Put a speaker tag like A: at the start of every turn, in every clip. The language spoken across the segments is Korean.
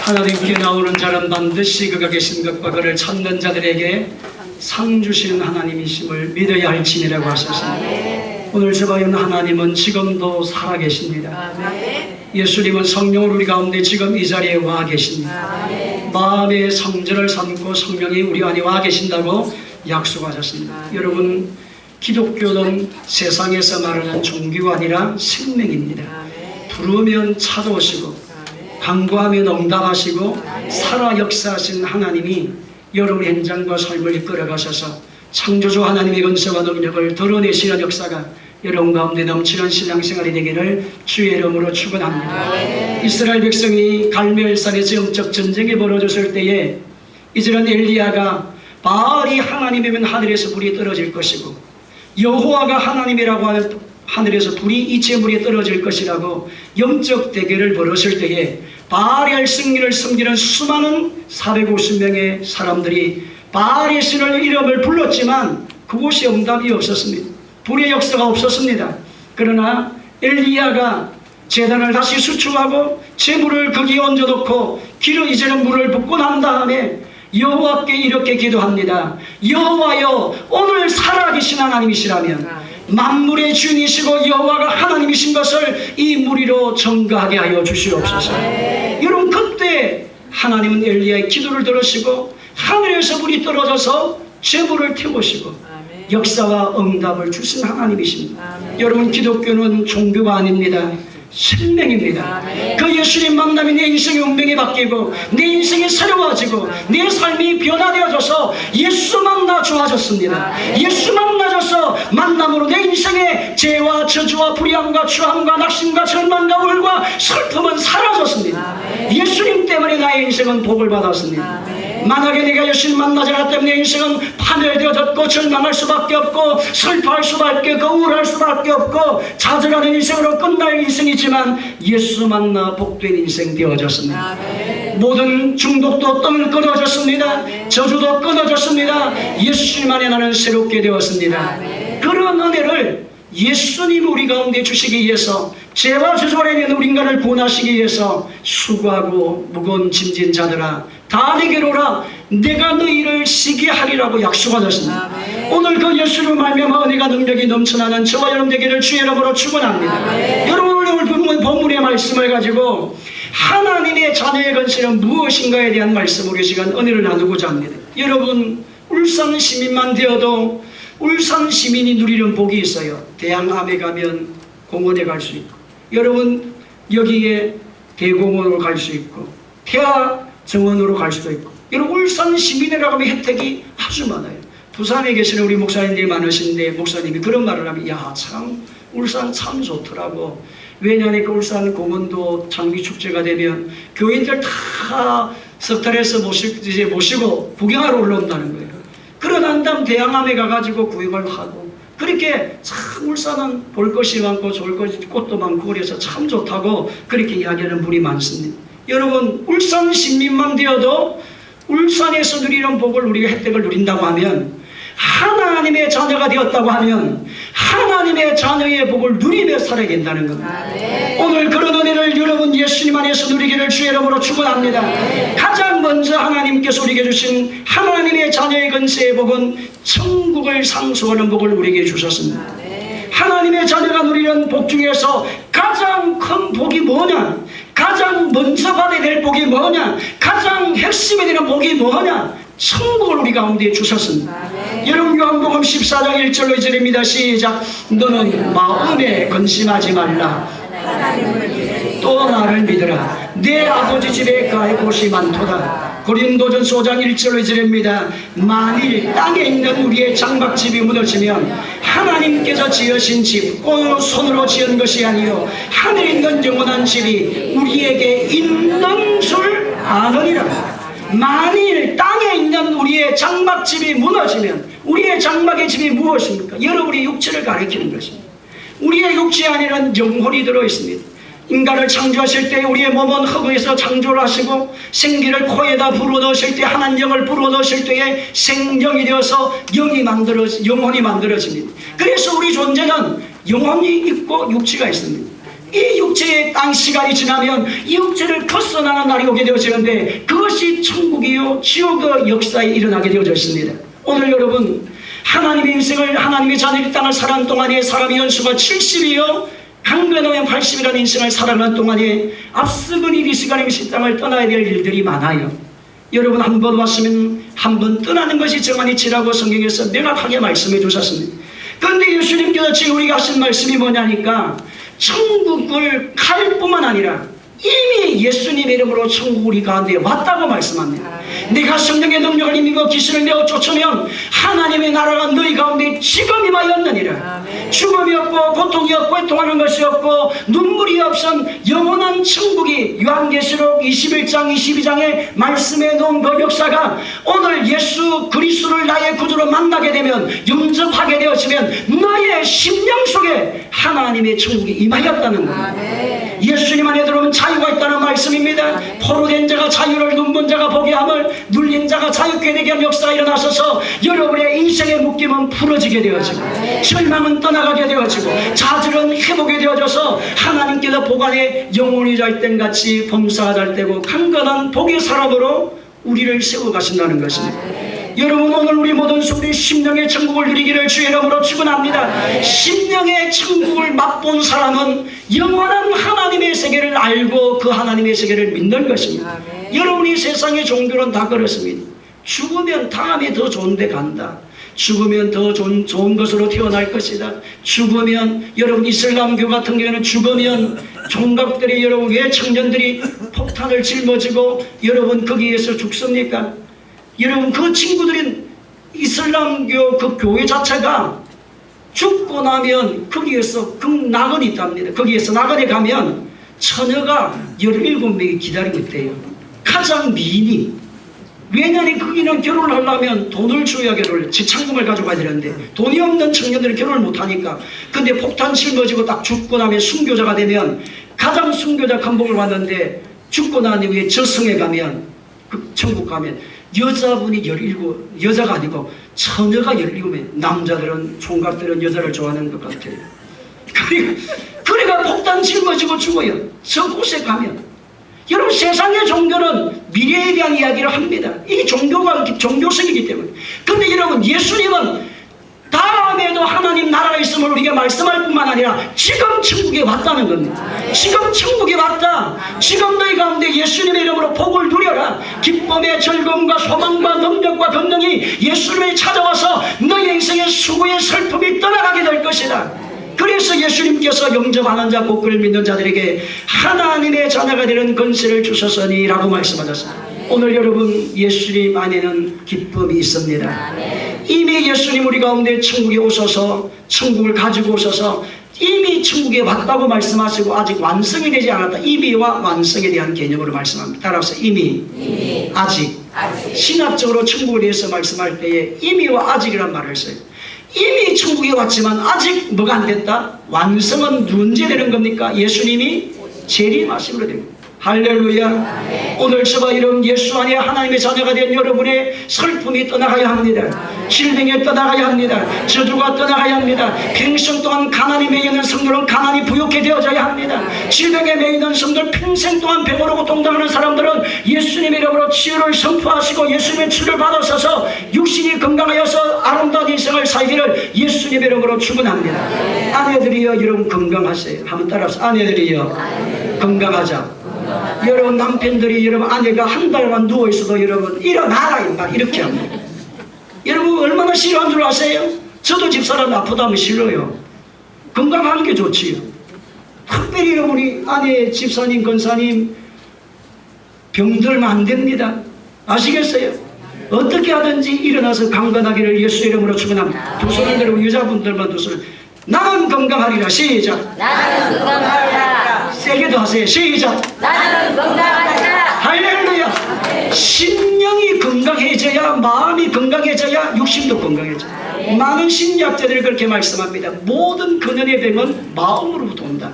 A: 하나님께 나오는 자는 반드시 그가 계신 것과 그를 찾는 자들에게 상 주시는 하나님이심을 믿어야 할지니라고 하셨습니다. 오늘 저와 있는 하나님은 지금도 살아계십니다. 예수님은 성령을 우리 가운데 지금 이 자리에 와 계십니다. 마음의 성전을 삼고 성령이 우리 안에 와 계신다고 약속하셨습니다. 여러분, 기독교는 세상에서 말하는 종교가 아니라 생명입니다. 부르면 찾아오시고 간구하면 응답하시고 살아 역사하신 하나님이 여러분의 현장과 삶을 이끌어가셔서 창조주 하나님의 권세와 능력을 드러내시는 역사가 여러분 가운데 넘치는 신앙생활이 되기를 주의 이름으로 축원합니다. 이스라엘 백성이 갈멜산에서 영적 전쟁이 벌어졌을 때에 이제는 엘리야가 바알이 하나님이면 하늘에서 불이 떨어질 것이고 여호와가 하나님이라고 하면 하늘에서 불이 이 재물에 떨어질 것이라고 영적 대결을 벌였을 때에 바알의 승리를 섬기는 수많은 450명의 사람들이 바알의 신을 이름을 불렀지만 그곳이 응답이 없었습니다. 불의 역사가 없었습니다. 그러나 엘리야가 제단을 다시 수축하고 재물을 거기에 얹어놓고 기름 이제는 물을 붓고 난 다음에 여호와께 이렇게 기도합니다. 여호와여, 오늘 살아계신 하나님이시라면 만물의 주인이시고 여호와가 하나님이신 것을 이 무리로 증거하게 하여 주시옵소서. 여러분, 그때 하나님은 엘리야의 기도를 들으시고 하늘에서 불이 떨어져서 재물을 태우시고 역사와 응답을 주신 하나님이십니다. 여러분, 기독교는 종교가 아닙니다. 생명입니다. 그 예수님 만남이 내 인생의 운명이 바뀌고 내 인생이 새로워지고 내 삶이 변화되어져서 예수 만나 좋아졌습니다. 예수 만나져서 만남으로 내 인생의 죄와 저주와 불의함과 추함과 낙심과 절망과 울과 슬픔은 사라졌습니다. 예수님 때문에 나의 인생은 복을 받았습니다. 만약에 내가 예수님 만나지 않았다면 내 인생은 파멸되어졌고 절망할 수밖에 없고 슬퍼할 수밖에 없고 우울할 수밖에 없고 좌절하는 인생으로 끝날 인생이지만 예수 만나 복된 인생 되어졌습니다. 모든 중독도 끊어졌습니다. 저주도 끊어졌습니다. 예수님 안에 나는 새롭게 되었습니다. 그런 은혜를 예수님 우리 가운데 주시기 위해서 죄와 저주에 있는 우리 인간을 구원하시기 위해서 수고하고 무거운 짐진 자들아 다 내게로 오라, 내가 너희를 쉬게 하리라고 약속하셨습니다. 오늘 그 예수로 말미암아 은혜가 능력이 넘쳐나는 저와 여러분 되기를 주의 이름으로 축원합니다. 여러분, 오늘 본문의 말씀을 가지고 하나님의 자녀의 건세는 무엇인가에 대한 말씀 우리 시간 은혜를 나누고자 합니다. 여러분, 울산 시민만 되어도 울산 시민이 누리는 복이 있어요. 대양암에 가면 공원에 갈 수 있고, 여러분 여기에 대공원으로 갈 수 있고 태아 정원으로 갈 수도 있고, 여러분 울산 시민이라고 하면 혜택이 아주 많아요. 부산에 계시는 우리 목사님들이 많으신데 목사님이 그런 말을 하면 야, 참 울산 참 좋더라고. 왜냐하니까 울산 공원도 장미축제가 되면 교인들 다 석탈해서 모시고 구경하러 올라온다는 거예요. 그러난 다음 대양암에 가가지고 구경을 하고, 그렇게 참 울산은 볼 것이 많고 좋을 것이 꽃도 많고 그래서 참 좋다고 그렇게 이야기하는 분이 많습니다. 여러분, 울산 시민만 되어도 울산에서 누리는 복을 우리가 혜택을 누린다고 하면, 하나님의 자녀가 되었다고 하면 하나님의 자녀의 복을 누리며 살아야 된다는 겁니다. 오늘 그런 은혜를 여러분 예수님 안에서 누리기를 주의 이름으로 축원합니다. 가장 먼저 하나님께서 우리에게 주신 하나님의 자녀의 건세의 복은 천국을 상속하는 복을 우리에게 주셨습니다. 하나님의 자녀가 누리는 복 중에서 가장 큰 복이 뭐냐, 가장 먼저 받아야 될 복이 뭐냐, 가장 핵심이 되는 복이 뭐냐, 천국을 우리 가운데 주셨습니다. 여러분, 요한복음 14장 1절로 2절입니다. 시작. 너는 마음에 근심하지 말라. 또 나를 믿으라. 내 아버지 집에 갈 곳이 많도다. 고린도전서 5장 1절로 2절입니다. 만일 땅에 있는 우리의 장막집이 무너지면 하나님께서 지으신 집 곧 손으로 지은 것이 아니요 하늘에 있는 영원한 집이 우리에게 있는 줄 아느니라. 만일 땅에 있는 우리의 장막집이 무너지면, 우리의 장막의 집이 무엇입니까? 여러분의 육체를 가리키는 것입니다. 우리의 육체 안에는 영혼이 들어있습니다. 인간을 창조하실 때 우리의 몸은 흙에서 창조를 하시고 생기를 코에다 불어넣으실 때, 하나님 영을 불어넣으실 때에 생명이 되어서 영혼이 만들어집니다. 그래서 우리 존재는 영혼이 있고 육체가 있습니다. 이 육체의 땅 시간이 지나면 이 육체를 벗어나는 날이 오게 되어지는데 그것이 천국이요 지옥의 역사에 일어나게 되어졌습니다. 오늘 여러분 하나님의 인생을 하나님의 자녀의 땅을 살아가는 동안에 사람의 연수가 70이요 강건하면 80이라는 인생을 살아가는 동안에 앞서건 이 시간에 이 땅을 떠나야 될 일들이 많아요. 여러분 한 번 왔으면 한 번 떠나는 것이 정한이치라고 성경에서 명확하게 말씀해 주셨습니다. 그런데 예수님께서 지금 우리가 하신 말씀이 뭐냐니까 천국을 갈 뿐만 아니라 이미 예수님의 이름으로 천국 우리 가운데 왔다고 말씀합니다. 내가 성령의 능력을 힘입어 귀신을 내어 쫓으면 하나님의 나라가 너희 가운데 지금 임하였느니라. 죽음이 없고 고통이 없고 애통하는 것이 없고 눈물이 없은 영원한 천국이 요한계시록 21장 22장에 말씀해 놓은 그 역사가 오늘 예수 그리스도를 나의 구주로 만나게 되면 영접하게 되어지면 너의 심령 속에 하나님의 천국이 임하였다는 겁니다. 예수님 안에 들어오면 자유가 있다는 말씀입니다. 포로된 자가 자유를, 눈먼 자가 보게 함을, 눌린 자가 자유케 되게 한 역사가 일어나셔서 여러분의 인생의 묶임은 풀어지게 되어지고 절망은 떠나가게 되어지고 자질은 회복이 되어져서 하나님께서 보관에 영혼이 잘 땐같이 범사가 잘 되고 강건한 복의 사람으로 우리를 세워가신다는 것입니다. 여러분 오늘 우리 모든 속에 심령의 천국을 누리기를 주의 이름으로 축원합니다. 심령의 천국을 맛본 사람은 영원한 하나님의 세계를 알고 그 하나님의 세계를 믿는 것입니다. 여러분이 세상의 종교는 다 그렇습니다. 죽으면 다음에 더 좋은 데 간다. 죽으면 더 좋은 것으로 태어날 것이다. 죽으면 여러분 이슬람교 같은 경우는 죽으면 총각들이 여러분 왜 청년들이 폭탄을 짊어지고 여러분 거기에서 죽습니까? 여러분 그 친구들은 이슬람교 그 교회 자체가 죽고 나면 거기에서 그 낙원이 있답니다. 거기에서 낙원에 가면 처녀가 17명이 기다리고 있대요. 가장 미인이. 왜냐하면 거기는 결혼을 하려면 돈을 줘야 결혼을 지참금을 가져가야 되는데 돈이 없는 청년들은 결혼을 못하니까. 근데 폭탄 짊어지고 딱 죽고 나면 순교자가 되면 가장 순교자 감복을 받는데 죽고 난 이후에 저승에 가면 그 천국 가면 여자분이 17, 여자가 아니고 처녀가 17명. 남자들은 총각들은 여자를 좋아하는 것 같아요. 그러니까 폭탄 짊어지고 죽어요. 저곳에 가면. 여러분 세상의 종교는 미래에 대한 이야기를 합니다. 이게 종교가 종교성이기 때문에. 근데 여러분 예수님은 다음에도 하나님 나라가 있음을 우리에게 말씀할 뿐만 아니라 지금 천국에 왔다는 겁니다. 지금 천국에 왔다. 지금 너희 가운데 예수님의 이름으로 복을 누려라. 기쁨의 즐거움과 소망과 능력과 권능이 예수님이 찾아와서 너희 인생의 수고의 슬픔이 떠나가게 될 것이다. 그래서 예수님께서 영접하는 자 곧 그를 믿는 자들에게 하나님의 자녀가 되는 권세를 주셨으니 라고 말씀하셨습니다. 오늘 여러분 예수님 안에는 기쁨이 있습니다. 이미 예수님 우리 가운데 천국에 오셔서 천국을 가지고 오셔서 이미 천국에 왔다고 말씀하시고 아직 완성이 되지 않았다. 이미와 완성에 대한 개념으로 말씀합니다. 따라서 이미 아직. 신학적으로 천국에 대해서 말씀할 때에 이미와 아직이라는 말을 써요. 이미 천국에 왔지만 아직 뭐가 안 됐다? 완성은 언제 되는 겁니까? 예수님이 재림하심으로 됩니다. 할렐루야. 오늘 저와 이런 예수 안에 하나님의 자녀가 된 여러분의 슬픔이 떠나가야 합니다. 질병이 떠나가야 합니다. 저주가 떠나가야 합니다. 평생 동안 가난이 매이는 성도는 가난이 부욕해 되어져야 합니다. 질병에 매이는 성도들 평생 동안 병으로 고통당하는 사람들은 예수님의 이름으로 치유를 선포하시고 예수님의 치유를 받으셔서 육신이 건강하여서 아름다운 인생을 살기를 예수님의 이름으로 축원합니다. 아내들이여 여러분 건강하세요. 한번 따라서 아내들이여 건강하자. 여러분 남편들이 여러분 아내가 한 달만 누워있어도 여러분 일어나라 임마 이렇게 합니다. 여러분 얼마나 싫어한 줄 아세요? 저도 집사람 아프다면 싫어요. 건강하는 게 좋지요. 특별히 여러분이 아내 집사님 권사님 병들면 안 됩니다. 아시겠어요? 어떻게 하든지 일어나서 강건하기를 예수 이름으로 축원합니다. 두 손을 들고 여자분들만 두 손을 나는 건강하리라. 시작.
B: 나는 건강하리라.
A: 세게 더 하세요. 시작.
B: 나는 건강하리라.
A: 할렐루야. 심령이 건강해져야 마음이 건강해져야 육신도 건강해져요. 많은 신약자들이 그렇게 말씀합니다. 모든 근원의 병은 마음으로부터 온다.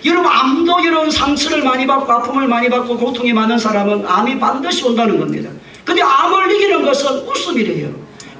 A: 여러분 암도 여러분 상처를 많이 받고 아픔을 많이 받고 고통이 많은 사람은 암이 반드시 온다는 겁니다. 근데 암을 이기는 것은 웃음이래요.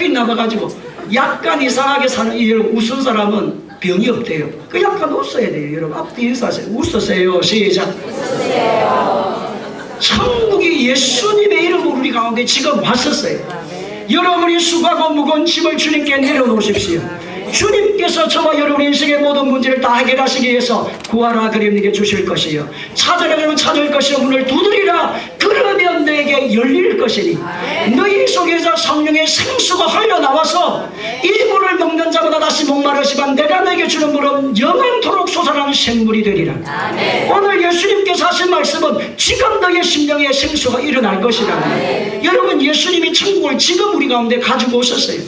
A: 얼핏 나와가지고 약간 이상하게 사는 이 여러분 웃은 사람은 병이 없대요. 그 약간 웃어야 돼요. 여러분 앞뒤 인사하세요. 웃으세요. 시작. 천국이 예수님의 이름으로 우리 가운데 지금 왔었어요. 여러분이 수고하고 무거운 짐을 주님께 내려놓으십시오. 주님께서 저와 여러분의 인생의 모든 문제를 다 해결하시기 위해서 구하라 그리님께 주실 것이요 찾으라 그러면 찾을 것이요 문을 두드리라 그러면 너에게 열릴 것이니 너희 속에서 성령의 생수가 흘러나와서 이 물을 먹는 자마다 다시 목마르시면 내가 너에게 주는 물은 영원토록 솟아나는 샘물이 되리라. 오늘 예수님께서 하신 말씀은 지금 너의 심령에 생수가 일어날 것이라. 여러분 예수님이 천국을 지금 우리 가운데 가지고 오셨어요.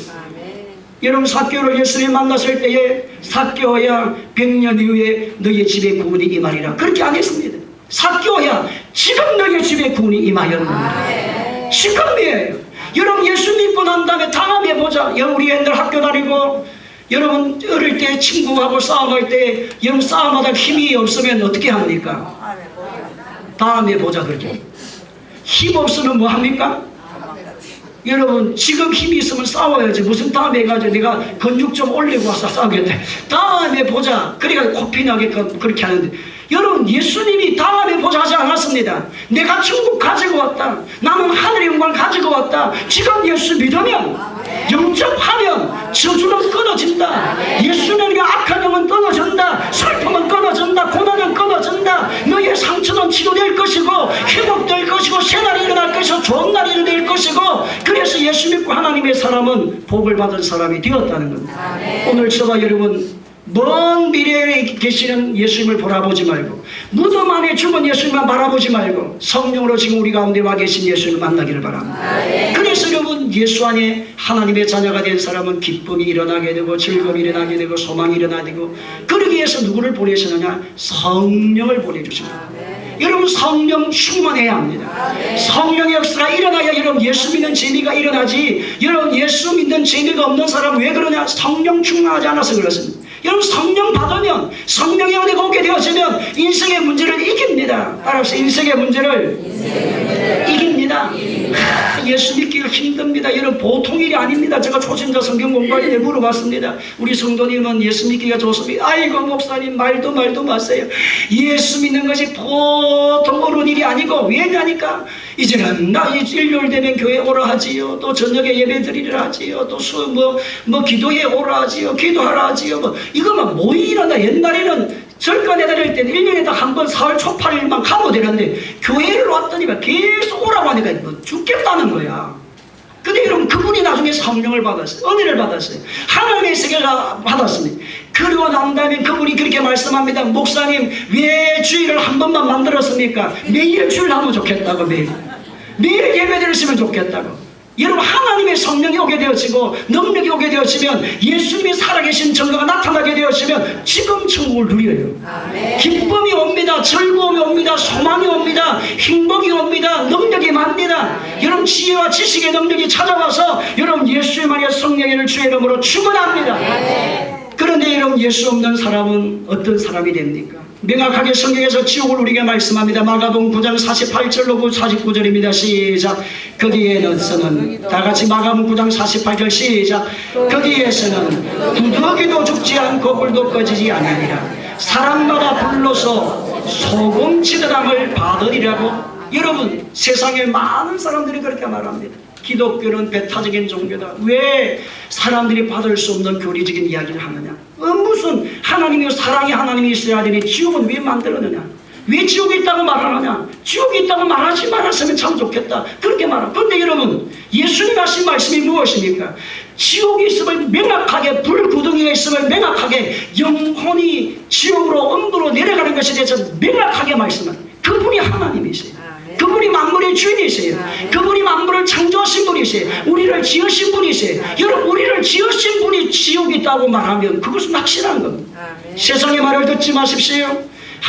A: 여러분 삭개오를 예수님 만났을 때에 삭개오야 100년 이후에 너희 집에 구원이 임하리라 그렇게 안 했습니다. 삭개오야 지금 너희 집에 구원이 임하였느니라. 지금이에요. 여러분 예수 믿고 난 다음에 다음에 보자. 우리 애들 학교 다니고 여러분 어릴 때 친구하고 싸움할 때 여러분 싸움하다 힘이 없으면 어떻게 합니까? 다음에 보자 그러죠. 힘 없으면 뭐 합니까? 여러분 지금 힘이 있으면 싸워야지. 무슨 다음에 가지고 내가 근육 좀 올리고 와서 싸우겠다. 다음에 보자. 그러니까 코피 나게끔 그렇게 하는데 여러분 예수님이 다음에 보자 하지 않았습니다. 내가 천국 가지고 왔다. 나는 하늘의 영광을 가지고 왔다. 지금 예수 믿으면 영접하면 저주는 끊어진다. 예수는 악한 영은 끊어진다. 슬픔은 끊어진다. 고난은 끊어진다. 너의 상처는 치료될 것이고 회복될 것이고 새날이 일어날 것이고 좋은 날이 일어날 것이고 그래서 예수 믿고 하나님의 사람은 복을 받은 사람이 되었다는 겁니다. 오늘 저와 여러분 먼 미래에 계시는 예수님을 바라보지 말고 무덤 안에 죽은 예수님만 바라보지 말고 성령으로 지금 우리 가운데 와 계신 예수님을 만나기를 바랍니다. 그래서 여러분 예수 안에 하나님의 자녀가 된 사람은 기쁨이 일어나게 되고 즐거움이 일어나게 되고 소망이 일어나게 되고 그러기 위해서 누구를 보내시느냐? 성령을 보내주십니다. 여러분 성령 충만해야 합니다. 성령의 역사가 일어나야 여러분 예수 믿는 재미가 일어나지. 여러분 예수 믿는 재미가 없는 사람은 왜 그러냐? 성령 충만하지 않아서 그렇습니다. 여러분 성령 받으면 성령의 은혜가 오게 되어지면 인생의 문제를 이깁니다. 따라서 인생의 문제를 이깁니다. 예수 믿기가 힘듭니다. 여러분 보통 일이 아닙니다. 제가 초신자 성경 공부할 때 물어봤습니다. 우리 성도님은 예수 믿기가 좋습니다. 아이고 목사님 말도 마세요. 예수 믿는 것이 보통 어려운 일이 아니고 왜냐니까 이제는 나 일요일 되면 교회 오라 하지요. 또 저녁에 예배 드리라 하지요. 또 뭐 기도에 오라 하지요. 기도하라 하지요. 이거만 뭐 일어나. 옛날에는 절간에 다닐 때는 1년에 딱 한 번 사흘 초팔일만 가면 되는데 교회를 왔더니까 계속 오라고 하니까 뭐 죽겠다는 거야. 근데 여러분 그분이 나중에 성령을 받았어요. 은혜를 받았어요. 하나님의 세계를 받았습니다. 그리고 난 다음에 그분이 그렇게 말씀합니다. 목사님 왜 주일을 한 번만 만들었습니까? 매일 주일 하면 좋겠다고. 매일 예배 드리시면 좋겠다고. 여러분 하나님의 성령이 오게 되어지고 능력이 오게 되어지면 예수님이 살아계신 증거가 나타나게 되어지면 지금 천국을 누려요. 기쁨이 옵니다. 즐거움이 옵니다. 소망이 옵니다. 행복이 옵니다. 능력이 맙니다. 여러분 지혜와 지식의 능력이 찾아와서 여러분 예수님만의 성령의 주의 이름으로 축원합니다. 그런데 여러분 예수 없는 사람은 어떤 사람이 됩니까? 명확하게 성경에서 지옥을 우리에게 말씀합니다. 마가복음 9장 48절로 49절입니다. 시작. 거기에서는 다같이 마가복음 9장 48절 시작. 거기에서는 구더기도 죽지 않고 불도 꺼지지 아니하리라. 사람마다 불러서 소금 치드람을 받으리라고. 여러분 세상에 많은 사람들이 그렇게 말합니다. 기독교는 배타적인 종교다. 왜 사람들이 받을 수 없는 교리적인 이야기를 하느냐? 무슨 하나님이 사랑의 하나님이 있어야 되니 지옥은 왜 만들었느냐? 왜 지옥이 있다고 말하느냐? 지옥이 있다고 말하지 말았으면 참 좋겠다. 그렇게 말하고. 그런데 여러분 예수님 하신 말씀이 무엇입니까? 지옥이 있으면 명확하게 불구덩이가 있으면 명확하게 영혼이 지옥으로 음부로 내려가는 것에 대해서 명확하게 말씀합니다. 그분이 하나님이세요. 그분이 만물의 주인이세요. 그분이 만물을 창조하신 분이세요. 우리를 지으신 분이세요. 여러분 우리를 지으신 분이 지옥이 있다고 말하면 그것은 확실한 겁니다. 세상의 말을 듣지 마십시오.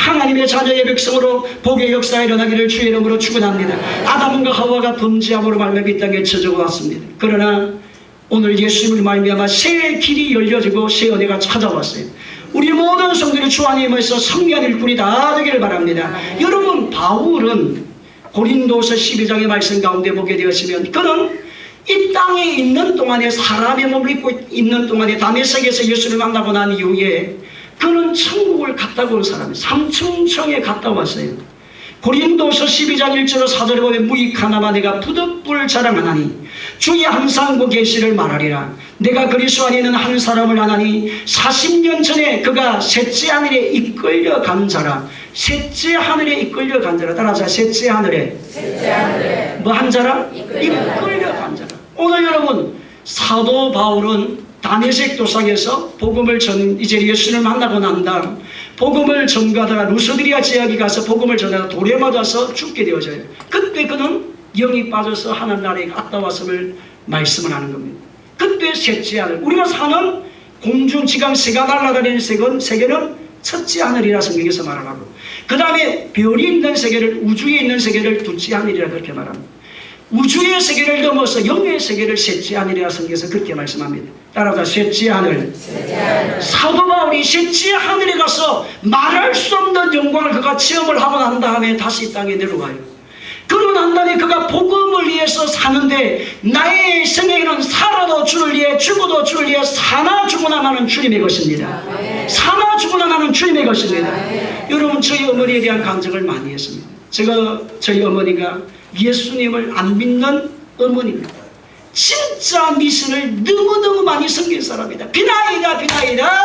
A: 하나님의 자녀의 백성으로 복의 역사가 일어나기를 주의 이름으로 축원합니다. 아담과 하와가 범죄함으로 말미암아 이 땅에 처져 왔습니다. 그러나 오늘 예수님을 말미암아 새 길이 열려지고 새 은혜가 찾아왔어요. 우리 모든 성도들이 주 안에서 성리한 일꾼이 다 되기를 바랍니다. 여러분, 바울은 고린도서 12장의 말씀 가운데 보게 되었으면 그는 이 땅에 있는 동안에 사람의 몸을 입고 있는 동안에 다메섹에서 예수를 만나고 난 이후에 그는 천국을 갔다 온 사람이에요. 삼층청에 갔다 왔어요. 고린도서 12장 1절로 4절에 보면 무익하나마 내가 부득불 자랑하나니 주의 항상 그 계시를 말하리라. 내가 그리스도 안에 있는 한 사람을 아나니 40년 전에 그가 셋째 하늘에 이끌려 간 자라. 셋째 하늘에 이끌려 간 자라. 따라하자. 셋째 하늘에 뭐 한 자라? 이끌려 간 자라. 오늘 여러분, 사도 바울은 다메섹 도상에서 복음을 이제 예수를 만나고 난 다음 복음을 전가하다가 루스드리아 지역에 가서 복음을 전하다가 돌에 맞아서 죽게 되어져요. 그때 그는 영이 빠져서 하늘나라에 갔다 왔음을 말씀을 하는 겁니다. 그때 셋째 하늘, 우리가 사는 공중지강 새가 날아다니는 세계는 첫째 하늘이라 성경에서 말하고, 그 다음에 별이 있는 세계를, 우주에 있는 세계를 둘째 하늘이라 그렇게 말합니다. 우주의 세계를 넘어서 영의 세계를 셋째 하늘이라 성경에서 그렇게 말씀합니다. 따라서 셋째 하늘. 사도 바울이 셋째 하늘에 가서 말할 수 없는 영광을 그가 체험을 하고 난 다음에 다시 이 땅에 내려와요. 그러고 난 다음에 그가 복음을 위해서 사는데 나의 생애는 살아도 주를 위해 죽어도 주를 위해 사나 죽으나 나는 주님의 것입니다. 사나 죽으나 나는 주님의 것입니다. 여러분, 저희 어머니에 대한 간증을 많이 했습니다. 저희 어머니가 예수님을 안 믿는 어머니입니다. 진짜 미신을 너무너무 많이 섬긴 사람이다. 비나이다 비나이다.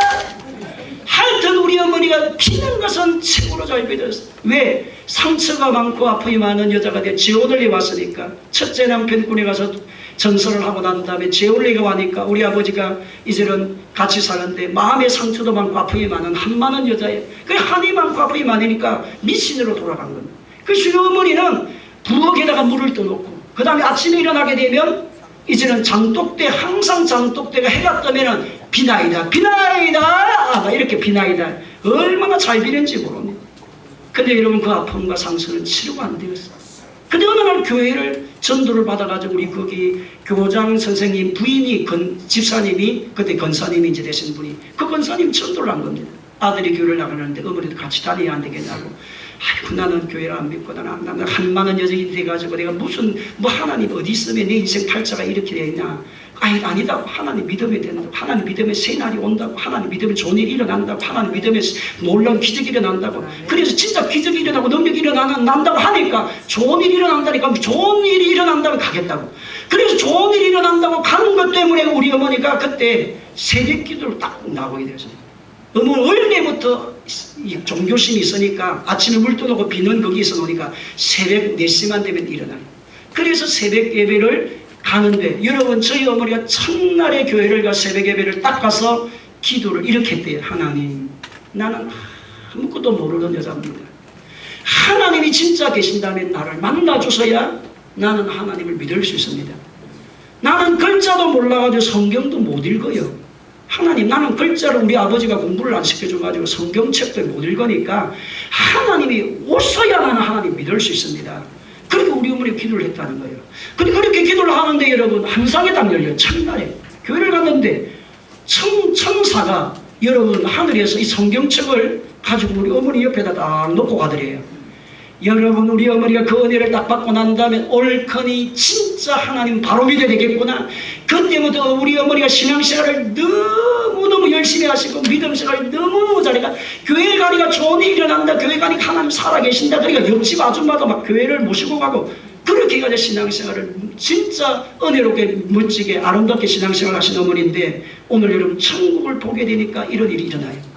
A: 하여튼 우리 어머니가 피는 것은 최고로 잘 믿었어요. 왜? 상처가 많고 아픔이 많은 여자가 돼 재혼을 해왔으니까. 첫째 남편군에 가서 전설을 하고 난 다음에 재혼을 와니까 우리 아버지가 이제는 같이 사는데 마음의 상처도 많고 아픔이 많은 한많은 여자예요. 그 한이 많고 아픔이 많으니까 미신으로 돌아간 겁니다. 그래서 우리 어머니는 부엌에다가 물을 떠놓고 그 다음에 아침에 일어나게 되면 이제는 장독대, 항상 장독대가 해가 뜨면은 비나이다 비나이다 이렇게 비나이다. 얼마나 잘 비는지 모릅니다. 근데 여러분, 그 아픔과 상처는 치료가 안 되었어요. 근데 어느 날 교회를 전도를 받아가지고 우리 거기 교장 선생님 부인이 집사님이 그때 권사님이 이제 되신 분이 그 권사님 전도를 한 겁니다. 아들이 교회를 나가는데 어머니도 같이 다녀야 안 되겠냐고. 아이고, 나는 교회를 안 믿고 나는 한많은 여자인이 돼가지고 내가 무슨 하나님 어디 있으면 내 인생 팔자가 이렇게 되냐. 아니다. 하나님 믿으면 된다고. 하나님 믿으면 새 날이 온다고. 하나님 믿으면 좋은 일이 일어난다고. 하나님 믿으면 놀라운 기적이 일어난다고. 그래서 진짜 기적이 일어나고 능력이 일어난다고 하니까 좋은 일이 일어난다니까 좋은 일이 일어난다고 가겠다고. 그래서 좋은 일이 일어난다고 가는 것 때문에 우리 어머니가 그때 새벽 기도를 딱 나오게 되었어요. 너무 어릴 때부터 종교심이 있으니까 아침에 물 떠놓고 비는 거기서 노니까 새벽 4시만 되면 일어나요. 그래서 새벽 예배를 가는데 여러분, 저희 어머니가 첫날에 교회를 가 새벽 예배를 딱 가서 기도를 이렇게 했대요. 하나님, 나는 아무것도 모르는 여자입니다. 하나님이 진짜 계신다면 나를 만나줘서야 나는 하나님을 믿을 수 있습니다. 나는 글자도 몰라가지고 성경도 못 읽어요. 하나님, 나는 글자를 우리 아버지가 공부를 안 시켜줘가지고 성경책도 못 읽으니까 하나님이 오셔야 나는 하나님 믿을 수 있습니다. 그렇게 우리 어머니 기도를 했다는 거예요. 근데 그렇게 기도를 하는데 여러분, 환상이 딱 열려요. 첫날에 교회를 갔는데 천사가 여러분 하늘에서 이 성경책을 가지고 우리 어머니 옆에다 딱 놓고 가더래요. 여러분, 우리 어머니가 그 은혜를 딱 받고 난 다음에 옳거니 진짜 하나님 바로 믿어야 되겠구나. 그때부터 우리 어머니가 신앙생활을 너무너무 열심히 하시고 믿음생활을 너무너무 잘하니까 교회 가니까 좋은 일이 일어난다. 교회 가니까 하나님 살아계신다. 그러니까 옆집 아줌마도 막 교회를 모시고 가고 그렇게 해가지고 신앙생활을 진짜 은혜롭게 멋지게 아름답게 신앙생활 하신 어머니인데 오늘 여러분, 천국을 보게 되니까 이런 일이 일어나요.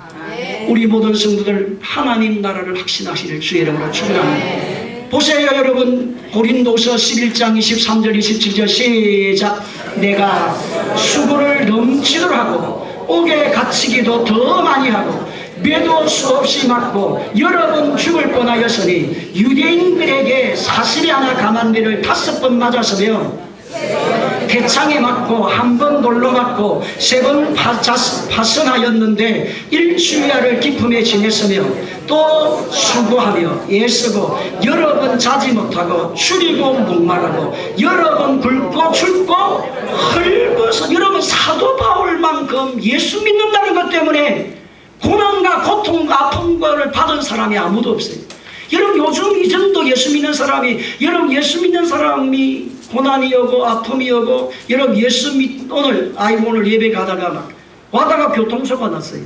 A: 우리 모든 성도들 하나님 나라를 확신하시길 주의 이름으로 축원합니다. 보세요 여러분, 고린도서 11장 23절 27절 시작. 내가 수고를 넘치도록 하고 옥에 갇히기도 더 많이 하고 매도 수없이 맞고 여러 번 죽을 뻔하였으니 유대인들에게 40이 하나 가만비를 5번 맞았으며 대창에 맞고 1번 돌로 맞고 3번 파선하였는데 일주일을 기품에 지냈으며 또 수고하며 애쓰고 여러 번 자지 못하고 줄이고 목마르고 여러 번 굶고 춥고 헐벗어. 여러분 사도 바울만큼 예수 믿는다는 것 때문에 고난과 고통과 아픔을 받은 사람이 아무도 없어요. 여러분 요즘 이전도 예수 믿는 사람이, 여러분 예수 믿는 사람이 고난이 오고 아픔이 오고, 여러분 오늘 예배 가다가 막 와다가 교통사고가 났어요.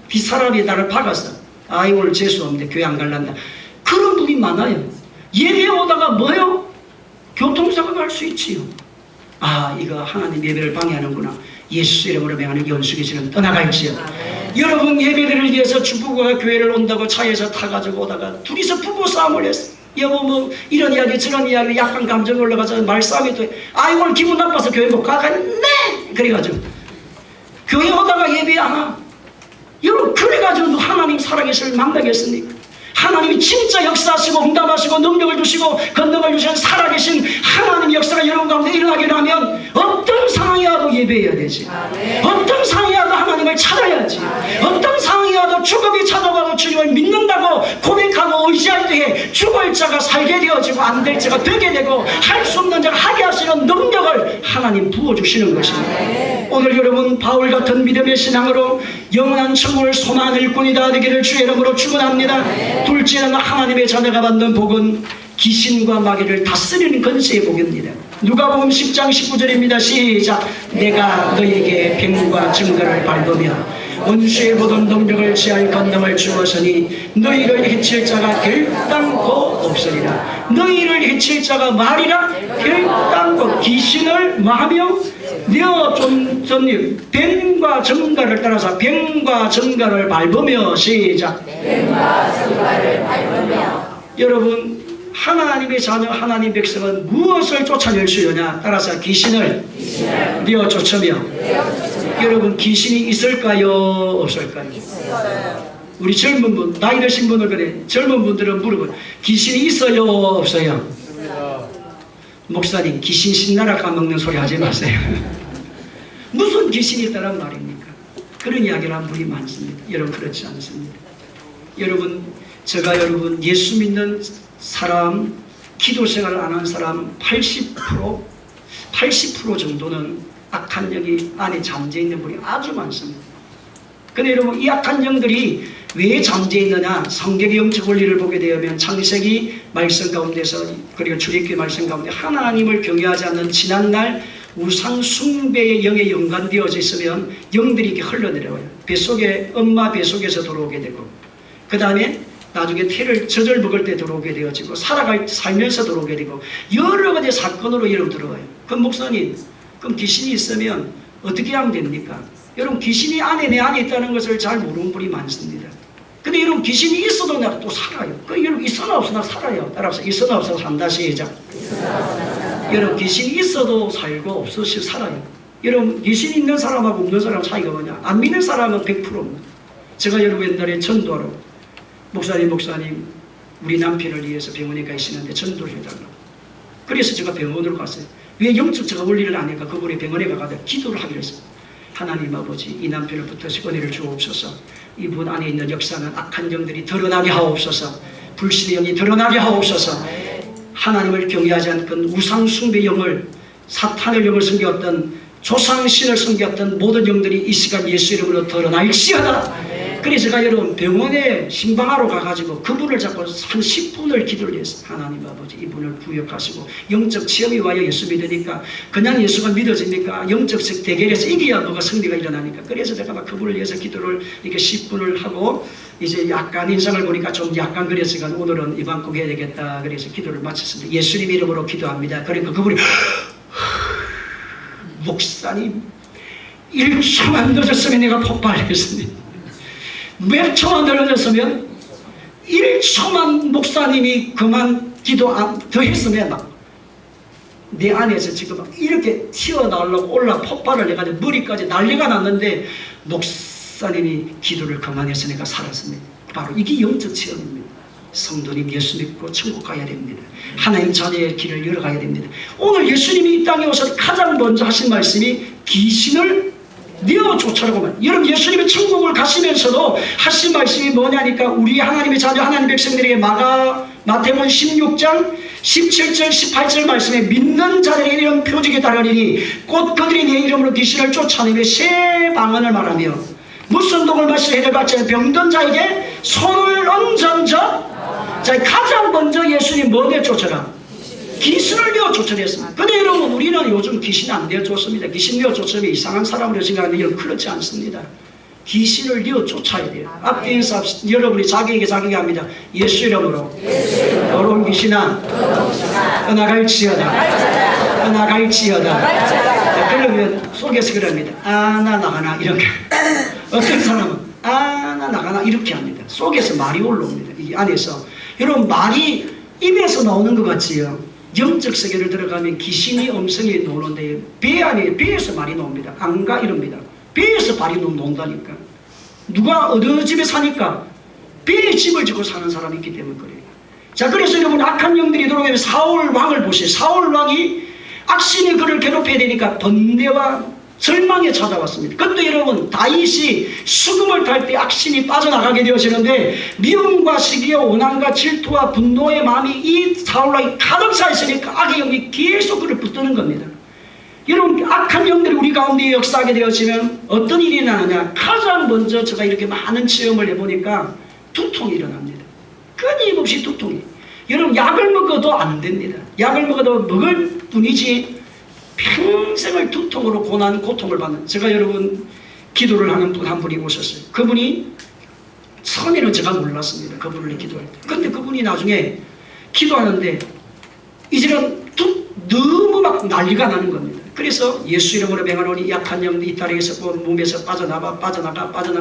A: 뒷사람이 나를 박았어. 오늘 재수 없는데 교회 안 갈란다. 그런 분이 많아요. 예배 오다가 뭐요? 교통사고가 날 수 있지요. 이거 하나님 예배를 방해하는구나. 예수 이름으로 명하는 연수기 지금 떠나갈지요. 여러분 예배를 위해서 주부가 교회를 온다고 차에서 타가지고 오다가 둘이서 부부싸움을 했어. 여보 뭐 이런 이야기 저런 이야기, 약간 감정 올라가서 말싸움이 또 오늘 기분 나빠서 교회 못 가겠네. 그래가지고 교회 오다가 예배 안 와. 여러분 그래가지고 하나님 살아계실 망당했습니까? 하나님이 진짜 역사하시고 응답하시고 능력을 주시고 권능을 주시는 살아계신 하나님 역사가 여러분 가운데 일어나게 하면 어떤 상황이 와도 예배해야 되지. 어떤 상황이 와도 하나님을 찾아야지. 어떤 상황이 와도 죽음이 찾아와도 주님을 믿는다고 고백하고 의지할 때에 죽을 자가 살게 되어지고 안 될 자가 되게 되고 할 수 없는 자가 하게 하시는 능력을 하나님 부어주시는 것입니다. 오늘 여러분 바울 같은 믿음의 신앙으로 영원한 천국을 소망하는 일꾼이 다 되기를 주의 이름으로 축원합니다. 둘째는 하나님의 자녀가 받는 복은 귀신과 마귀를 다스리는 권세의 복입니다. 누가복음 10장 19절입니다. 시작. 내가 너에게 병과 증거를 밟으며 원수의 모든 능력을 취할 권능을 주었으니 너희를 해칠 자가 결단코 없으리라. 너희를 해칠 자가 말이라 결단코. 귀신을 마하며 좀 전님 뱀과 정갈을 따라서 뱀과 정갈을 밟으며. 시작. 뱀과 정갈을 밟으며. 여러분 하나님의 자녀 하나님 백성은 무엇을 쫓아낼 수 있느냐? 따라서 귀신을 내어 쫓으며. 여러분 귀신이 있을까요? 없을까요? 있어요. 우리 젊은 분, 나이 드신 분을 그래 젊은 분들은 물어봐요. 귀신이 있어요? 없어요? 목사님 귀신 신나라 까먹는 소리 하지 마세요. 무슨 귀신이 있다란 말입니까? 그런 이야기를 한 분이 많습니다. 여러분 그렇지 않습니다. 여러분 제가 여러분 예수 믿는 사람, 기도 생활을 안 하는 사람 80% 정도는 악한 영이 안에 잠재 있는 분이 아주 많습니다. 근데 여러분 이 악한 영들이 왜 잠재 있느냐? 성경의 영적 원리를 보게 되면 창세기 말씀 가운데서 그리고 출애굽기 말씀 가운데 하나님을 경외하지 않는 지난날 우상 숭배의 영에 연관되어져 있으면 영들이 이렇게 흘러내려와요. 뱃속에 엄마 뱃속에서 들어오게 되고, 그 다음에 나중에 태를 젖을 먹을 때 들어오게 되어지고 살면서 들어오게 되고 여러 가지 사건으로 여러분 들어와요. 그럼 목사님 그럼 귀신이 있으면 어떻게 하면 됩니까? 여러분 귀신이 내 안에 있다는 것을 잘 모르는 분이 많습니다. 근데 여러분 귀신이 있어도 내가 또 살아요. 그 여러분 있어나 없어나 살아요. 따라서 있어나 없어나 산다. 시작. 여러분 귀신이 있어도 살고 없어도 살아요. 여러분 귀신이 있는 사람하고 없는 사람 차이가 뭐냐? 안 믿는 사람은 100%입니다. 제가 여러분 옛날에 전도하러 목사님 우리 남편을 위해서 병원에 가시는데 전도를 해달라고. 그래서 제가 병원으로 갔어요. 왜 영적 제가 원리를 아니까 그분이 병원에 가가지고 기도를 하기로 했어요. 하나님 아버지 이 남편을 붙어서 은혜를 주옵소서. 이분 안에 있는 역사는 악한 영들이 드러나게 하옵소서. 불신의 영이 드러나게 하옵소서. 하나님을 경외하지 않던 우상 숭배 영을, 사탄의 영을 섬겼던 조상신을 섬겼던 모든 영들이 이 시간 예수 이름으로 드러날지어다. 그래서 제가 여러분 병원에 신방하러 가가지고 그분을 잡고 한 10분을 기도를 했어요. 하나님 아버지 이분을 구역하시고 영적 체험이 와요. 예수 믿으니까 그냥 예수가 믿어집니까? 영적 대결에서 이겨야 뭐가 승리가 일어나니까. 그래서 제가 막 그분을 위해서 기도를 이렇게 10분을 하고 이제 약간 인상을 보니까 좀 약간 그랬으니까 오늘은 이방 꼭 해야 되겠다. 그래서 기도를 마쳤습니다. 예수님 이름으로 기도합니다. 그러니까 그분이 목사님 1초만 늦었으면 내가 폭발했습니다. 몇 초만 늘어졌으면 1초만 목사님이 그만 기도 더 했으면 막 내 안에서 지금 막 이렇게 튀어나오려고 폭발을 해가지고 머리까지 난리가 났는데 목사님이 기도를 그만했으니까 살았습니다. 바로 이게 영적 체험입니다. 성도님 예수 믿고 천국 가야 됩니다. 하나님 자녀의 길을 열어가야 됩니다. 오늘 예수님이 이 땅에 오셔서 가장 먼저 하신 말씀이 귀신을 내어 쫓아라고만. 여러분 예수님이 천국을 가시면서도 하신 말씀이 뭐냐니까 우리 하나님의 자녀 하나님 백성들에게 마태복음 16장 17절 18절 말씀에 믿는 자들에게 이런 표적이 따르리니 곧 그들이 내 이름으로 귀신을 쫓아내며 새 방언을 말하며 무슨 독을 마시려 해를 받지 않은 병든 자에게 손을 얹은저. 자, 가장 먼저 예수님 뭐 내어 쫓아라? 귀신을 내어 쫓아냈습니다. 근데 여러분 우리는 요즘 귀신 안 내어 쫓습니다. 귀신 내어 쫓으면 이상한 사람으로 생각하는데 이건 그렇지 않습니다. 귀신을 내어 쫓아야 돼요. 앞에 인사 여러분이 자기에게 합니다. 예수 이름으로 더러운 귀신아 떠나갈지어다. 떠나갈지어다. 그러면 속에서 그럽니다. 아 나 나가나 이렇게. 어떤 사람은 아 나 나가나 이렇게 합니다. 속에서 말이 올라옵니다. 이 안에서 여러분 말이 입에서 나오는 것 같지요. 영적 세계를 들어가면 귀신이 음성이 나오는데 배 안에 배에서 말이 나옵니다. 안가 이럽니다. 배에서 발이 나온다니까. 누가 어느 집에 사니까 배에 집을 짓고 사는 사람이 있기 때문에 그래요. 자, 그래서 여러분 악한 영들이 들어오면 사울 왕을 보세요. 사울 왕이 악신이 그를 괴롭혀야 되니까 번뇌와 절망에 찾아왔습니다. 그때 여러분 다윗이 수금을 탈 때 악신이 빠져나가게 되어지는데 미움과 시기와 원한과 질투와 분노의 마음이 이 사울왕이 가득 차 있으니까 악의 영이 계속 그를 붙드는 겁니다. 여러분 악한 영들이 우리 가운데 역사하게 되어지면 어떤 일이 나느냐. 가장 먼저 제가 이렇게 많은 체험을 해보니까 두통이 일어납니다. 끊임없이 두통이. 여러분 약을 먹어도 안 됩니다. 약을 먹어도 먹을 뿐이지 평생을 두통으로 고통을 받는. 제가 여러분 기도를 하는 분 한 분이 오셨어요. 그분이 처음에는 제가 몰랐습니다. 그분을 기도할 때. 근데 그분이 나중에 기도하는데 이제는 너무 막 난리가 나는 겁니다. 그래서 예수 이름으로 명하노니 약한 영이 이 딸에게서 몸에서 빠져나가.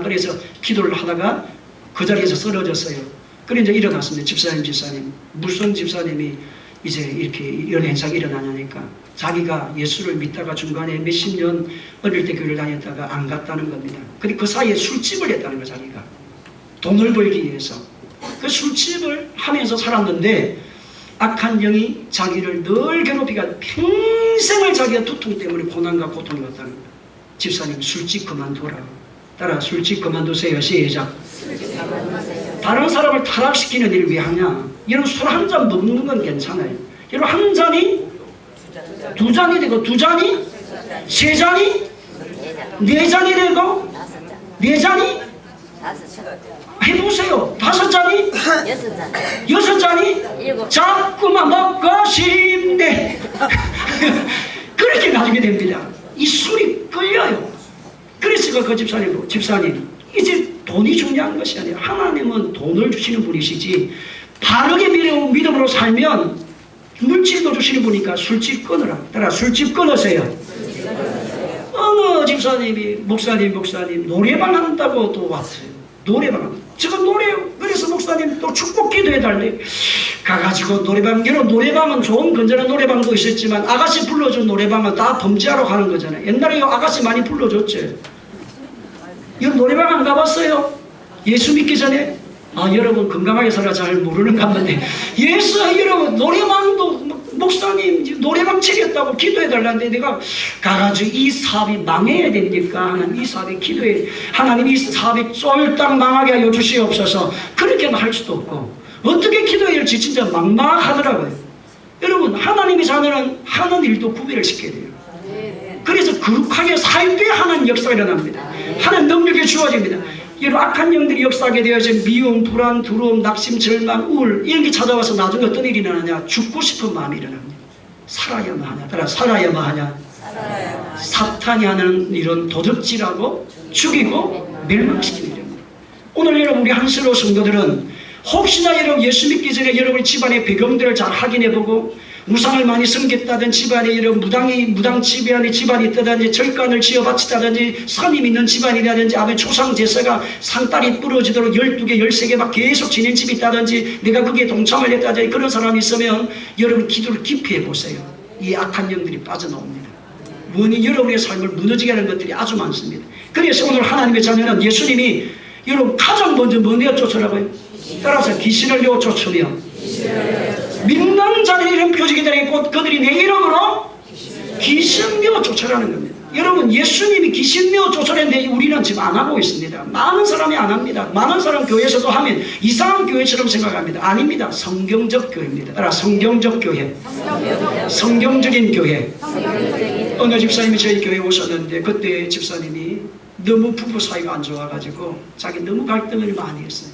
A: 그래서 기도를 하다가 그 자리에서 쓰러졌어요. 그래 이제 일어났습니다. 집사님 무슨 집사님이 이제 이렇게 이런 현상이 일어나냐니까 자기가 예수를 믿다가 중간에 몇십 년 어릴 때 교회를 다녔다가 안 갔다는 겁니다. 그리고 그 사이에 술집을 했다는 거. 자기가 돈을 벌기 위해서 그 술집을 하면서 살았는데 악한 영이 자기를 늘 괴롭히가 평생을 자기가 두통 때문에 고난과 고통이 왔다는 거예요. 집사님 술집 그만둬라. 따라 술집 그만두세요. 시작. 다른 사람을 타락시키는 일을 왜 하냐. 여러분 술 한 잔 먹는 건 괜찮아요. 여러분 한 잔이 두 잔이 되고 두 잔이 세 잔이 네 잔이 되고 네 잔이 해보세요. 다섯 잔이 여섯 잔이 자꾸만 먹고 싶네. 그렇게 나중에 됩니다. 이 술이 끌려요. 그래서 그 집사님 이제 돈이 중요한 것이 아니라 하나님은 돈을 주시는 분이시지 바르게 믿음으로 살면 물질도 주시는 분이니까 술집 끊으라. 따라 술집 끊으세요. 어느 집사님이 목사님 노래방 한다고 또 왔어요. 노래방 한다. 지금 그래서 목사님 또 축복 기도해달래. 가가지고 노래방은 좋은 건전한 노래방도 있었지만 아가씨 불러준 노래방은 다 범죄하러 가는 거잖아요. 옛날에 아가씨 많이 불러줬죠. 여러분 노래방 안 가봤어요? 예수 믿기 전에? 여러분 건강하게 살아 잘 모르는가 본데 여러분 노래방도 목사님 노래방 차렸다고 기도해달라는데 내가 가가지고 이 사업이 망해야 되니까 하나님 이 사업에 기도해. 하나님 이 사업이 쫄딱 망하게 하여 주시옵소서. 그렇게는 할 수도 없고 어떻게 기도해야 할지 진짜 막막하더라고요. 여러분 하나님의 자녀는 하는 일도 구별을 시켜야 돼요. 그래서 거룩하게 살 때 하나님 역사가 일어납니다. 하나님 능력이 주어집니다. 여러분 악한 영들이 역사하게 되어진 미움, 불안, 두려움, 낙심, 절망, 우울 이런 게 찾아와서 나중에 어떤 일이 일어나냐. 죽고 싶은 마음이 일어납니다. 살아야만 하냐. 따라 살아야만 하냐. 사탄이 하는 일은 도적질하고 죽이고 멸망시키는 일입니다. 오늘 여러분 우리 한스로 성도들은 혹시나 여러분 예수 믿기 전에 여러분의 집안의 배경들을 잘 확인해보고 우상을 많이 섬겼다든 집안에 이런 무당 집안에 집안이 있다든지 절간을 지어 바치다든지 선임 있는 집안이라든지 아버지 초상 제사가 상다리 부러지도록 12개 13개 막 계속 지낸 집이 있다든지 내가 거기에 동참을 했다든지 그런 사람이 있으면 여러분 기도를 깊이 해보세요. 이 악한 영들이 빠져나옵니다. 원이 여러분의 삶을 무너지게 하는 것들이 아주 많습니다. 그래서 오늘 하나님의 자녀는 예수님이 여러분 가장 먼저 뭐 내어 쫓으라고요? 따라서 귀신을 내어 쫓으며 믿는 자들이 이런 표적이 되니 곧 그들이 내 이름으로 귀신 내어 쫓으라는 겁니다. 여러분 예수님이 귀신내어 쫓아냈는데 우리는 지금 안 하고 있습니다. 많은 사람이 안 합니다. 많은 사람 교회에서도 하면 이상한 교회처럼 생각합니다. 아닙니다. 성경적 교회입니다. 성경적 교회, 성경적인 교회. 어느 집사님이 저희 교회에 오셨는데 그때 집사님이 너무 부부 사이가 안 좋아가지고 자기 너무 갈등을 많이 했어요.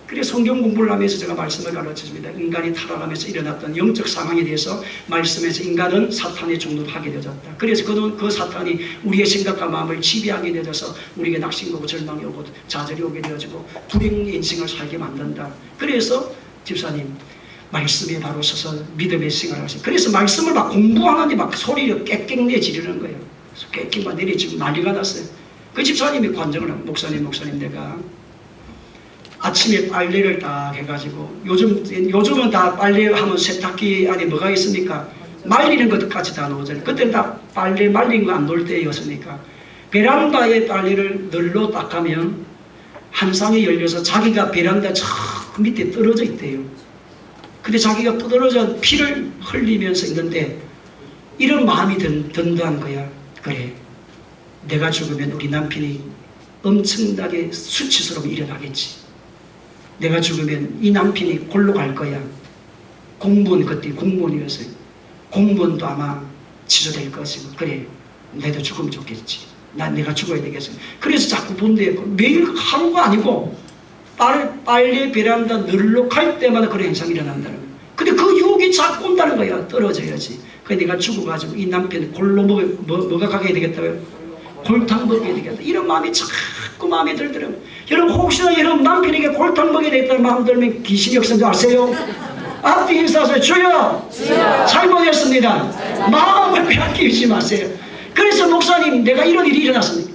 A: 그래서 성경 공부를 하면서 제가 말씀을 가르쳐줍니다. 인간이 타락하면서 일어났던 영적 상황에 대해서 말씀해서 인간은 사탄의 종로를 하게 되어졌다. 그래서 그 사탄이 우리의 생각과 마음을 지배하게 되어져서 우리에게 낙심이 오고 절망이 오고 좌절이 오게 되어지고 불행의 인생을 살게 만든다. 그래서 집사님 말씀에 바로 서서 믿음의 생활을 하세요. 그래서 말씀을 막 공부하는데 막 소리를 깨끗 내 지르는 거예요. 깨끗만 내리치고 난리가 났어요. 그 집사님이 관정을 하고 목사님 내가 아침에 빨래를 딱 해가지고 요즘은 다 빨래하면 세탁기 안에 뭐가 있습니까? 말리는 것까지 다 넣어줘요. 그때는 다 빨래 말린 거 안 놓을 때였으니까 베란다에 빨래를 널로 딱 하면 한 쌍이 열려서 자기가 베란다 저 밑에 떨어져 있대요. 근데 자기가 떨어져 피를 흘리면서 있는데 이런 마음이 든다는 거야. 그래, 내가 죽으면 우리 남편이 엄청나게 수치스러움이 일어나겠지. 내가 죽으면 이 남편이 골로 갈 거야. 공무원, 그때 공무원이었어요. 공무원도 아마 취소될 것이고. 그래, 나도 죽으면 좋겠지. 내가 죽어야 되겠어. 그래서 자꾸 본데 매일 하루가 아니고 빨래 베란다 널로 갈 때마다 그런 현상이 일어난다는 거야. 근데 그 유혹이 자꾸 온다는 거야. 떨어져야지. 그래, 내가 죽어가지고 이 남편 골로 뭐가 가게 되겠다고요? 골탕 먹게 되겠다. 이런 마음이 자꾸 마음에 들더라고요. 여러분 혹시나 여러분 남편에게 골탕 먹게 되겠다는 마음 들면 귀신이 역사인 줄 아세요? 앞뒤 인사하세요. 주여! 잘못했습니다. 마음을 빼앗기지 마세요. 그래서 목사님 내가 이런 일이 일어났습니다.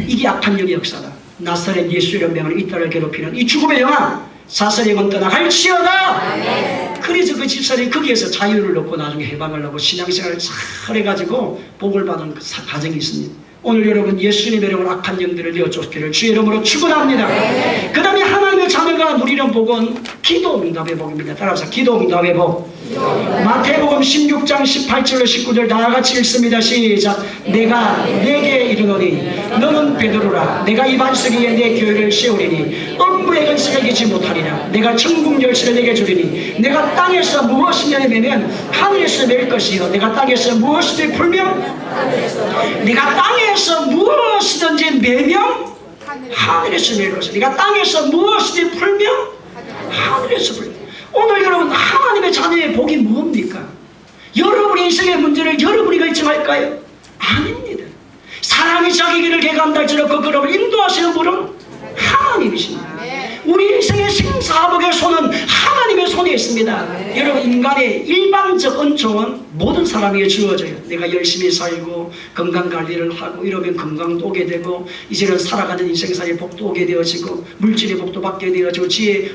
A: 이게 악한 영의 역사다. 나사렛 예수의 명을 이 딸을 괴롭히는 이 죽음의 영아 사사령은 떠나갈지어다. 그래서 그 집사람이 거기에서 자유를 얻고 나중에 해방을 하고 신앙생활을 잘 해가지고 복을 받은 그 가정이 있습니다. 오늘 여러분 예수님의 이름으로 악한 영들을 내어쫓기를 주의 이름으로 축원합니다. 그 다음에 하나님의 자녀가 누리는 복은 기도 응답의 복입니다. 따라서 기도 응답의 복. 마태복음 16장 18절로 19절 다같이 읽습니다. 시작. 내가 내게 이르노니 너는 베드로라. 내가 이 반석 위에 내 교회를 세우리니 엄부의 근세가 이기지 못하리라. 내가 천국 열쇠를 내게 주리니 내가 땅에서 무엇이냐 매면 하늘에서 맬 것이요 내가 땅에서 무엇이든지 풀면 내가 땅에서 무엇이든지 매면 하늘에서 맬 것이요 내가 땅에서 무엇이든지 풀면 하늘에서 풀면. 오늘 여러분 하나님의 자녀의 복이 뭡니까? 여러분의 인생의 문제를 여러분이 결정할까요? 아닙니다. 사랑이 자기 길을 개간다 할지라도 그 걸음을 인도하시는 분은 하나님이십니다. 우리 인생의 생사복의 손은 하나님의 손에 있습니다. 여러분 인간의 일반적 은총은 모든 사람에게 주어져요. 내가 열심히 살고 건강관리를 하고 이러면 건강도 오게 되고 이제는 살아가는 인생살이의 복도 오게 되어지고 물질의 복도 받게 되어지고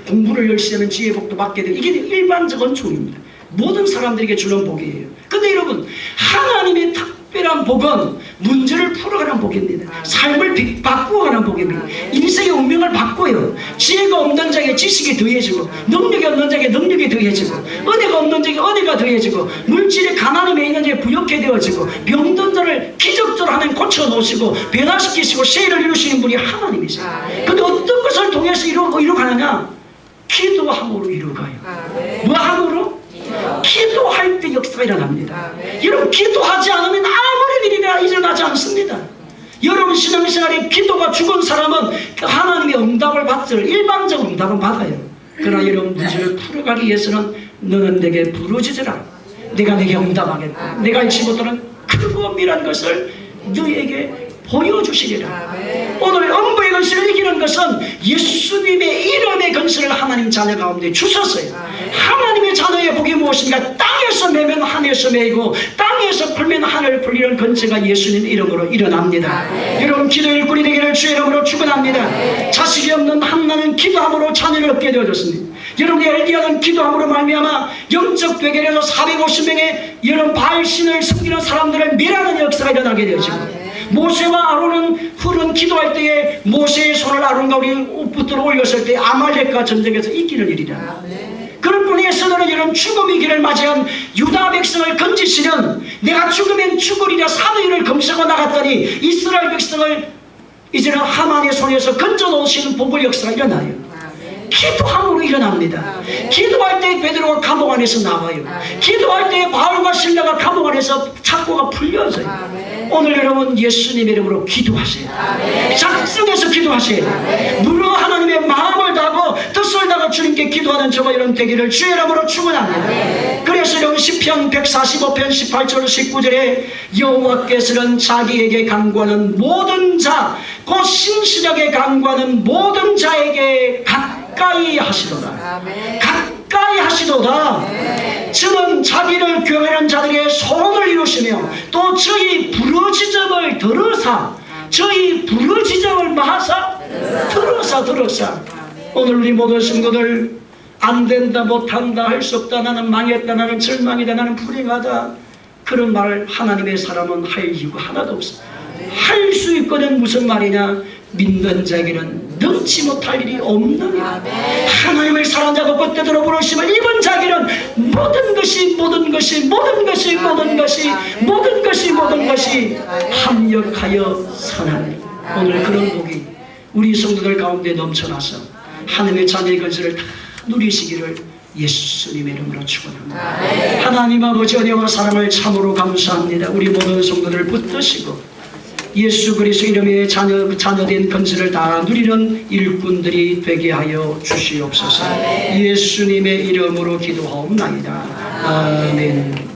A: 공부를 열심히 하면 지혜의 복도 받게 되고 이게 일반적 은총입니다. 모든 사람들에게 주는 복이에요. 근데 여러분 하나님의 특별한 복은 문제를 풀어가는 복입니다. 삶을 바꾸어가는 복입니다. 인생의 운명을 바꿔요. 지혜가 없는 자에게 지식이 더해지고 능력이 없는 자에게 능력이 더해지고 은혜가 없는 자에게 은혜가 더해지고 물질의 가난함에 있는 자에게 부욕해 되어지고 병든 자를 기적적으로 하나님 고쳐놓으시고 변화시키시고 세를 이루시는 분이 하나님이세요. 근데 어떤 것을 통해서 이루가느냐? 기도함으로 이루가요. 뭐함으로? 기도할 때 역사가 일어납니다. 여러분 기도하지 않으면 아무리 일이나 일어나지 않습니다. 여러분 신앙생활에 기도가 죽은 사람은 하나님의 응답을 받죠. 일반적 응답은 받아요. 그러나 여러분 문제를 풀어가기 위해서는 너는 내게 부르짖으라. 내가 내게 응답하겠다. 내가 알지 못하는 크고 미란 것을 너에게 보여주시리라. 오늘 엄부의 근세를 이기는 것은 예수님의 이름의 근세를 하나님 자녀 가운데 주셨어요. 하나님의 자녀의 복이 무엇인가? 땅에서 매면 하늘에서 매이고 땅에서 풀면 하늘 풀리는 근세가 예수님 이름으로 일어납니다. 여러분 기도 일꾼이 되기를 주의 이름으로 축원합니다. 자식이 없는 한나는 기도함으로 자녀를 얻게 되어졌습니다. 여러분 엘리야는 기도함으로 말미암아 영적 대결에서 450명의 여러분 바알신을 섬기는 사람들을 멸하는 역사가 일어나게 되어지고 모세와 아론은 훌은 기도할 때에 모세의 손을 아론과 우리 붙들어 올렸을 때 아말렉과 전쟁에서 이기는 일이다. 그럴 뿐이 땅에서는 이런 죽음의 길을 맞이한 유다 백성을 건지시는 내가 죽으면 죽으리라 사도인을 검사하고 나갔더니 이스라엘 백성을 이제는 하만의 손에서 건져놓으시는 복을 역사가 일어나요. 기도함으로 일어납니다. 기도할 때 베드로가 감옥 안에서 나와요. 기도할 때 바울과 실라가 감옥 안에서 착고가 풀려져요. 오늘 여러분 예수님 이름으로 기도하세요. 작정해서 기도하세요. 누르 하나님의 마음을 다하고 뜻을 다하고 주님께 기도하는 저와 여러분 되기를 주의 이름으로 축원합니다. 그래서 여러분 시편 145편 18절 19절에 여호와께서는 자기에게 간구하는 모든 자 곧 신실하게 간구하는 모든 자에게 가까이 하시도다. 가까이 하시도다. 저는 자기를 교회하는 자들의 소원을 이루시며 또 저희 부르짖음을 들으사 저희 부르짖음을 마사 들으사 오늘 우리 모든 성도들 안된다 못한다 할 수 없다 나는 망했다 나는 절망이다 나는 불행하다 그런 말 하나님의 사람은 할 이유가 하나도 없어. 할 수 있거든. 무슨 말이냐? 믿는 자에게는 능치 못할 일이 없는 일. 하나님을 사랑하고 겉대들어 부르심을 입은 자에게는 모든 것이 합력하여 선한 일. 오늘 그런 복이 우리 성도들 가운데 넘쳐나서 하나님의 자녀의 건설을 다 누리시기를 예수님의 이름으로 축원합니다. 하나님 아버지 은혜와 사랑을 참으로 감사합니다. 우리 모든 성도들을 붙드시고 예수 그리스도 이름의 자녀된 건설을 다 누리는 일꾼들이 되게 하여 주시옵소서. 예수님의 이름으로 기도하옵나이다. 아멘.